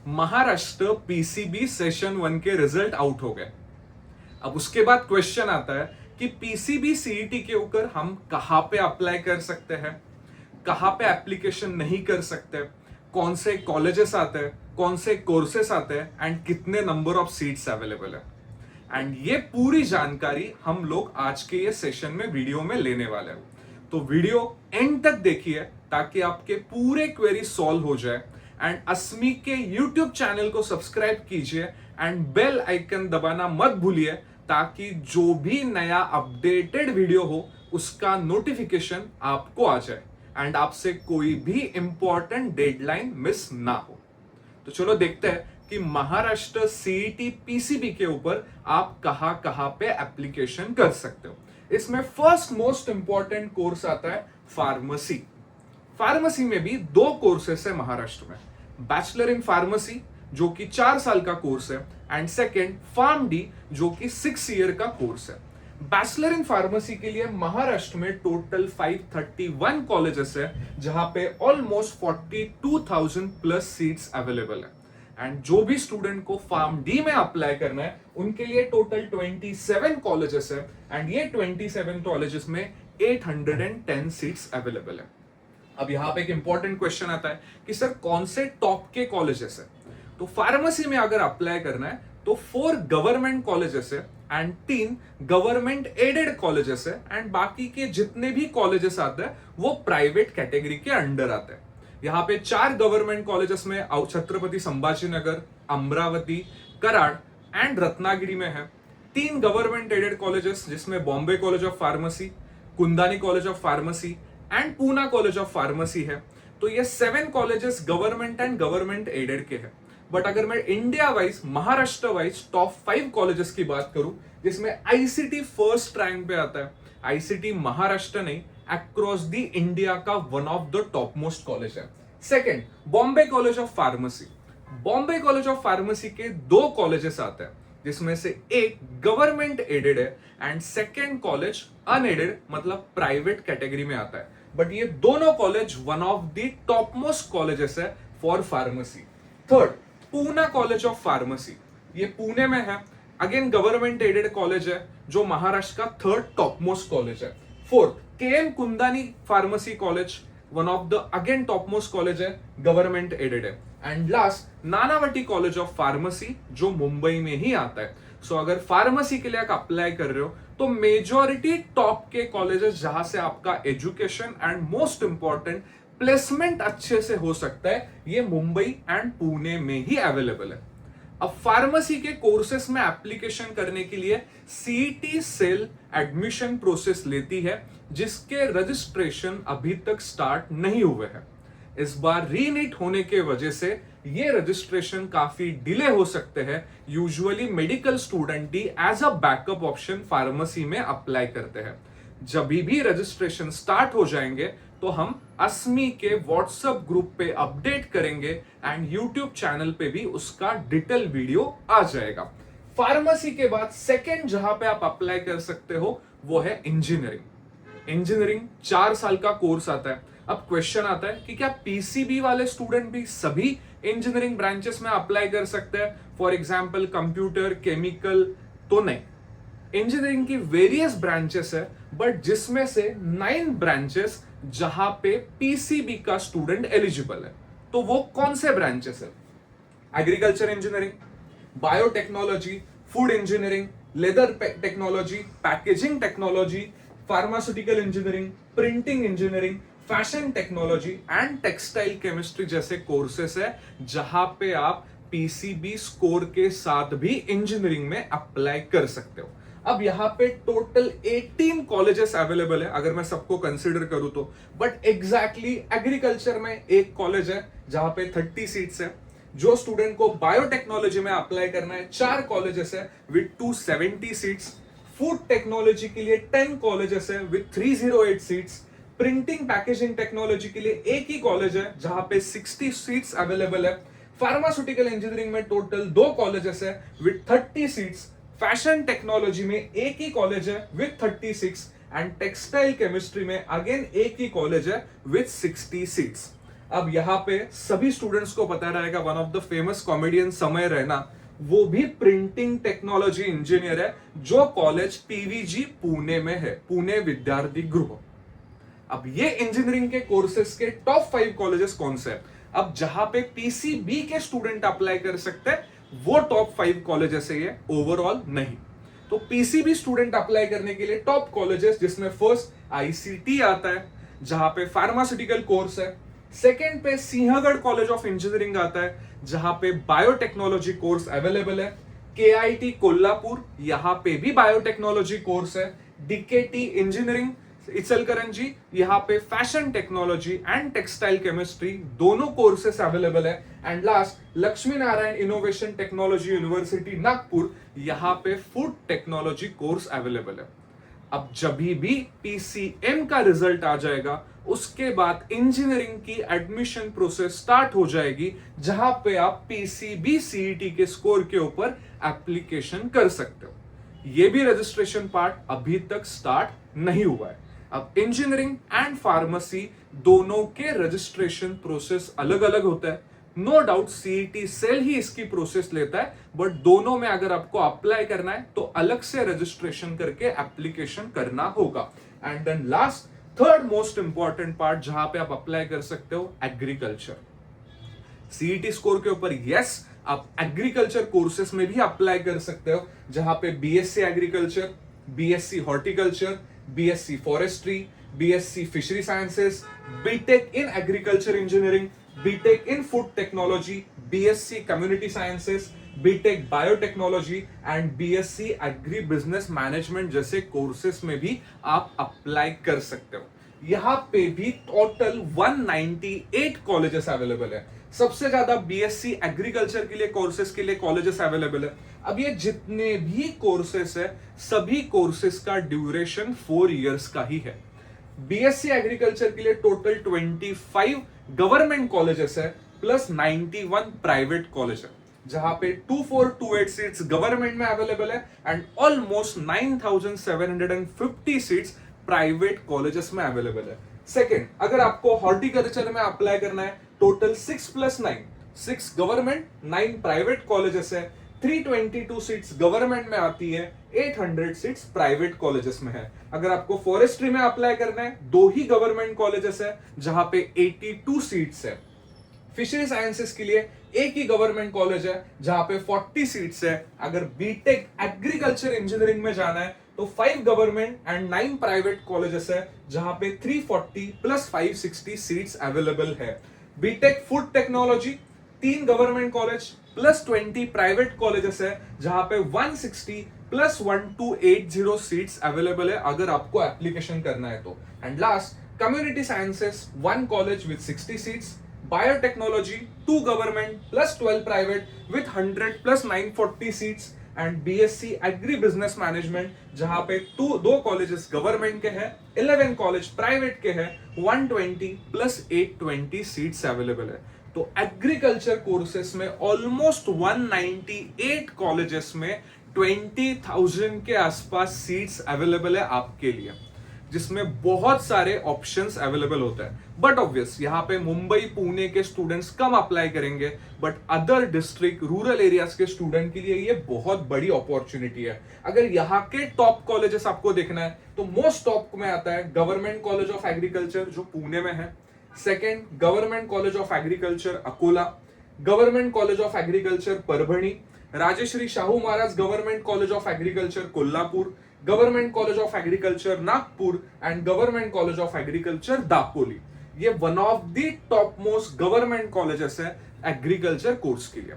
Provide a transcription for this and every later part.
Maharashtra PCB session 1 के result out हो गए। अब उसके बाद क्वेश्चन आता है कि पीसीबी सीईटी के ऊपर हम कहां पे अप्लाई कर सकते हैं, कहां पे एप्लीकेशन नहीं कर सकते, कौन से कॉलेजेस आते हैं, कौन से कोर्सेस आते हैं एंड कितने नंबर ऑफ सीट्स अवेलेबल है। एंड ये पूरी जानकारी हम लोग आज के ये सेशन में वीडियो में लेने वाले हैं। तो वीडियो एंड तक देखिए ताकि आपके पूरे क्वेरी सॉल्व हो जाए। एंड अस्मी के यूट्यूब चैनल को सब्सक्राइब कीजिए एंड बेल आइकन दबाना मत भूलिए ताकि जो भी नया अपडेटेड वीडियो हो उसका नोटिफिकेशन आपको आ जाए एंड आपसे कोई भी इंपॉर्टेंट डेडलाइन मिस ना हो। तो चलो देखते हैं कि महाराष्ट्र सीईटी पीसीबी के ऊपर आप कहां कहां पे एप्लीकेशन कर सकते हो। इसमें फर्स्ट मोस्ट इंपॉर्टेंट कोर्स आता है फार्मेसी। फार्मेसी में भी दो कोर्सेस है महाराष्ट्र में, बैचलर इन फार्मेसी जो कि 4 साल का कोर्स है एंड सेकेंड फार्म डी जो कि 6 ईयर का कोर्स है। बैचलर इन फार्मेसी के लिए महाराष्ट्र में टोटल 531 कॉलेजेस है जहां पे ऑलमोस्ट 42,000 प्लस सीट्स अवेलेबल है। एंड जो भी स्टूडेंट को फार्म डी में अप्लाई करना है उनके लिए टोटल 27 कॉलेजेस है एंड ये 27 कॉलेजेस में 810 सीट्स अवेलेबल है। अब यहां पे एक इंपॉर्टेंट क्वेश्चन आता है कि सर कौन से टॉप के कॉलेजेस है। तो फार्मेसी में अगर अप्लाई करना है तो 4 गवर्नमेंट कॉलेजेस है एंड 3 गवर्नमेंट एडेड कॉलेजेस है एंड बाकी के जितने भी कॉलेजेस आते हैं वो प्राइवेट कैटेगरी के अंडर आते हैं। यहाँ पे 4 गवर्नमेंट कॉलेजेस में छत्रपति संभाजीनगर, अमरावती, कराड एंड रत्नागिरी में है। 3 गवर्नमेंट एडेड कॉलेजेस जिसमें Bombay college of pharmacy, Kundnani college of pharmacy and Poona college of pharmacy है। तो ये 7 colleges government and government aided के हैं। बट अगर मैं India wise, Maharashtra wise top 5 colleges की बात करूं जिसमें आईसीटी फर्स्ट रैंक पे आता है, आईसीटी महाराष्ट्र नहीं अक्रॉस द इंडिया का one of the top most college है। Second Bombay college of pharmacy. Bombay college of pharmacy के 2 कॉलेजेस आते हैं जिसमें से एक गवर्नमेंट एडेड है एंड सेकेंड कॉलेज अनएडेड मतलब प्राइवेट कैटेगरी में आता है। बट ये दोनों कॉलेज one of the top most colleges है for pharmacy. Third Poona college of pharmacy, ये पुणे में है, अगेन गवर्नमेंट एडेड कॉलेज है जो महाराष्ट्र का 3rd टॉप मोस्ट कॉलेज है। Fourth K M Kundnani pharmacy college, one of the again top most college है, government aided है। And last Nanavati college of pharmacy जो मुंबई में ही आता है। सो अगर फार्मेसी के लिए आप अप्लाई कर रहे हो तो मेजॉरिटी टॉप के कॉलेजेस जहां से आपका education and most important placement अच्छे से हो सकता है ये मुंबई एंड पुणे में ही अवेलेबल है। अब फार्मेसी के कोर्सेस में एप्लीकेशन करने के लिए सीईटी सेल एडमिशन प्रोसेस लेती है जिसके रजिस्ट्रेशन अभी तक स्टार्ट नहीं हुए हैं। इस बार रीनीट होने के वजह से ये रजिस्ट्रेशन काफी डिले हो सकते हैं। यूजुअली मेडिकल स्टूडेंट ही as a backup option pharmacy में अप्लाई करते हैं। जब भी रजिस्ट्रेशन स्टार्ट हो जाएंगे तो हम अस्मी के व्हाट्सएप ग्रुप पे अपडेट करेंगे एंड यूट्यूब चैनल पे भी उसका डिटेल वीडियो आ जाएगा। फार्मेसी के बाद सेकेंड जहां पे आप अप्लाई कर सकते हो वो है इंजीनियरिंग। इंजीनियरिंग 4 साल का कोर्स आता है। अब क्वेश्चन आता है कि क्या पीसीबी वाले स्टूडेंट भी सभी इंजीनियरिंग ब्रांचेस में अप्लाई कर सकते हैं, फॉर एग्जाम्पल कंप्यूटर, केमिकल? तो नहीं, इंजीनियरिंग की वेरियस ब्रांचेस है बट जिसमें से 9 ब्रांचेस जहां पे पीसीबी का स्टूडेंट एलिजिबल है। तो वो कौन से ब्रांचेस है? Agriculture engineering, biotechnology, food engineering, leather technology, packaging technology, pharmaceutical engineering, printing engineering, fashion technology and textile chemistry जैसे कोर्सेस है जहां पे आप पीसीबी स्कोर के साथ भी इंजीनियरिंग में अप्लाई कर सकते हो। अब यहाँ पे टोटल 18 कॉलेजेस अवेलेबल है अगर मैं सबको कंसीडर करूं तो। बट एग्जैक्टली एग्रीकल्चर में एक कॉलेज है जहां पे 30 सीट्स है। जो स्टूडेंट को बायोटेक्नोलॉजी में अप्लाई करना है 4 कॉलेजेस है विद 270 सीट्स। फूड टेक्नोलॉजी के लिए 10 कॉलेजेस है with 308 seats. Printing packaging technology के लिए एक ही कॉलेज है जहां पे 60 सीट्स अवेलेबल है। फार्मास्यूटिकल इंजीनियरिंग में टोटल 2 कॉलेजेस है विद 30 सीट्स। फैशन टेक्नोलॉजी में एक ही कॉलेज है विद 36 एंड टेक्सटाइल केमिस्ट्री में अगेन एक ही कॉलेज है विद 60 सीट्स। अब यहाँ पे सभी स्टूडेंट्स को पता रहेगा, one of the famous comedian समय रैना, वो भी प्रिंटिंग टेक्नोलॉजी इंजीनियर है, जो कॉलेज पीवीजी पुणे में है, पुणे विद्यार्थी गृह। अब ये इंजीनियरिंग के कोर्सेज के टॉप 5 कॉलेजेस कौन से हैं? अब जहां पे पीसीबी के स्टूडेंट अप्लाई कर सकते हैं, वो टॉप 5 कॉलेजेस है, ये ओवरऑल नहीं। तो पीसीबी स्टूडेंट अप्लाई करने के लिए टॉप कॉलेजेस, जिसमें फर्स्ट आईसीटी आता है, जहां पे फार्मास्यूटिकल कोर्स है। सेकेंड पे सिंहगढ़ कॉलेज ऑफ इंजीनियरिंग आता है, जहां पे बायोटेक्नोलॉजी कोर्स अवेलेबल है। केआईटी कोल्हापुर, यहां पे भी बायोटेक्नोलॉजी कोर्स है। डीकेटी इंजीनियरिंग इचलकरंजी, यहाँ पे fashion technology and textile chemistry दोनों कोर्सेस अवेलेबल है। And last Lakshmi Narayan innovation technology university Nagpur, यहाँ पे फूड टेक्नोलॉजी कोर्स अवेलेबल है। अब जब भी पीसीएम का रिजल्ट आ जाएगा, उसके बाद इंजीनियरिंग की एडमिशन प्रोसेस स्टार्ट हो जाएगी, जहां पे आप पीसीबी सीईटी के स्कोर के ऊपर एप्लीकेशन कर सकते हो। ये भी रजिस्ट्रेशन पार्ट अभी तक स्टार्ट नहीं हुआ है। अब इंजीनियरिंग एंड फार्मेसी दोनों के रजिस्ट्रेशन प्रोसेस अलग अलग होता है। नो डाउट सीईटी सेल ही इसकी प्रोसेस लेता है, बट दोनों में अगर आपको अप्लाई करना है तो अलग से रजिस्ट्रेशन करके एप्लीकेशन करना होगा। And then last third most important part जहां पे आप अप्लाई कर सकते हो, एग्रीकल्चर। सीईटी स्कोर के ऊपर यस, आप एग्रीकल्चर कोर्सेस में भी अप्लाई कर सकते हो, जहां पे BSc agriculture, BSc horticulture, BSc forestry, BSc fishery sciences, BTech in agriculture engineering, BTech in food technology, BSc community sciences, BTech biotechnology and BSc agri business management जैसे courses में भी आप अप्लाई कर सकते हो। यहां पे भी टोटल 198 कॉलेजेस अवेलेबल है। सबसे ज्यादा बीएससी एग्रीकल्चर के लिए कोर्सेस के लिए कॉलेजेस अवेलेबल है। अब ये जितने भी कोर्सेस है, सभी कोर्सेस का ड्यूरेशन 4 इयर्स का ही है। बीएससी एग्रीकल्चर के लिए टोटल 25 गवर्नमेंट कॉलेजेस है, प्लस 91 प्राइवेट कॉलेज है, जहां पे 2428 सीट्स गवर्नमेंट में अवेलेबल है and almost 9750 seats private colleges में अवेलेबल है। सेकेंड, अगर आपको हॉर्टिकल्चर में अप्लाई करना है, टोटल 6+9, 6 गवर्नमेंट 9 प्राइवेट कॉलेजेस है, 322 सीट्स गवर्नमेंट में आती है, 800 सीट्स प्राइवेट कॉलेजेस में है। अगर आपको फॉरेस्ट्री में अप्लाई करना है, 2 ही गवर्नमेंट कॉलेजेस है, जहां पे 82 सीट्स है। फिशरी साइंसेस के लिए एक ही गवर्नमेंट कॉलेज है, जहां पे 40 सीट्स है। अगर बीटेक एग्रीकल्चर इंजीनियरिंग में जाना है तो 5 गवर्नमेंट एंड 9 प्राइवेट कॉलेजेस है, जहां पे 340 प्लस 560 सीट्स अवेलेबल है। BTech food technology 3 government college plus 20 private colleges है, जहां पे 160 प्लस 1280 सीट्स अवेलेबल है अगर आपको एप्लीकेशन करना है तो। And last community sciences 1 college with 60 seats, biotechnology 2 government plus 12 private with 100 plus 940 seats and BSc agri business management, जहां पे 2 कॉलेजेस गवर्नमेंट के हैं, 11 कॉलेज प्राइवेट के हैं, 120 प्लस 820 सीट्स अवेलेबल है। तो एग्रीकल्चर कोर्सेस में ऑलमोस्ट 198 कॉलेजेस में 20,000 के आसपास सीट्स अवेलेबल है आपके लिए, जिसमें बहुत सारे ऑप्शंस अवेलेबल होता है। बट ऑब्वियस यहाँ पे मुंबई पुणे के स्टूडेंट्स कम अप्लाई करेंगे, but other district rural areas के स्टूडेंट के लिए ये बहुत बड़ी अपॉर्चुनिटी है। अगर यहाँ के टॉप कॉलेजेस आपको देखना है तो मोस्ट टॉप में आता है गवर्नमेंट कॉलेज ऑफ एग्रीकल्चर जो पुणे में है, second government college of agriculture Akola, government college of agriculture Parbhani, Rajshri Shahu Maharaj government college of agriculture Kolhapur, government college of agriculture Nagpur and government college of agriculture Dapoli. ये one of the top most government colleges है agriculture course के लिए।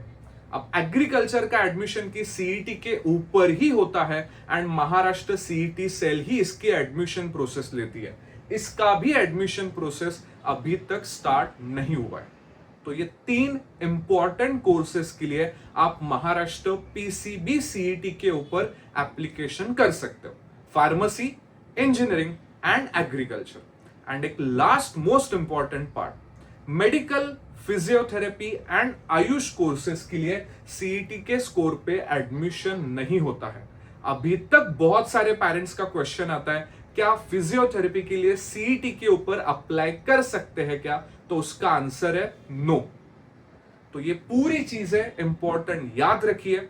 अब agriculture का admission की CET के ऊपर ही होता है एंड महाराष्ट्र सीईटी सेल ही इसकी एडमिशन प्रोसेस लेती है। इसका भी एडमिशन प्रोसेस अभी तक स्टार्ट नहीं हुआ है। तो ये 3 इंपॉर्टेंट कोर्सेस के लिए आप महाराष्ट्र पीसीबी सीईटी के ऊपर एप्लीकेशन कर सकते हो, pharmacy, engineering and agriculture. And एक last most important part, medical, physiotherapy and AYUSH courses के लिए सीईटी के स्कोर पे एडमिशन नहीं होता है। अभी तक बहुत सारे पेरेंट्स का क्वेश्चन आता है क्या फिजियोथेरेपी के लिए सीईटी के ऊपर अप्लाई कर सकते हैं क्या? तो उसका आंसर है नो। तो ये पूरी चीजें इंपॉर्टेंट याद रखिए।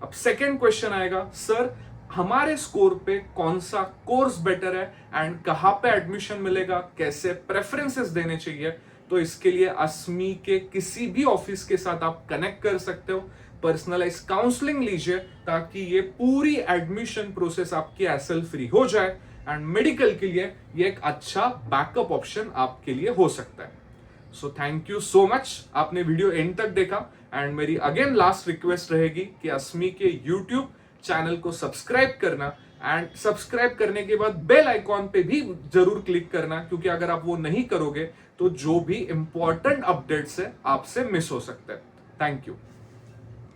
अब सेकंड क्वेश्चन आएगा, सर हमारे स्कोर पे कौन सा कोर्स बेटर है एंड कहां पे एडमिशन मिलेगा, कैसे प्रेफरेंसेस देने चाहिए? तो इसके लिए अस्मी के किसी भी ऑफिस के साथ आप कनेक्ट कर सकते हो, पर्सनलाइज काउंसलिंग लीजिए ताकि ये पूरी एडमिशन प्रोसेस आपकी हैसल फ्री हो जाए एंड मेडिकल के लिए ये एक अच्छा बैकअप ऑप्शन आपके लिए हो सकता है। So thank you so much, आपने वीडियो एंड तक देखा एंड मेरी अगेन लास्ट रिक्वेस्ट रहेगी कि अस्मी के यूट्यूब चैनल को सब्सक्राइब करना एंड सब्सक्राइब करने के बाद बेल आइकॉन पे भी जरूर क्लिक करना, क्योंकि अगर आप वो नहीं करोगे तो जो भी इंपॉर्टेंट अपडेट्स है आपसे मिस हो सकते हैं। Thank you.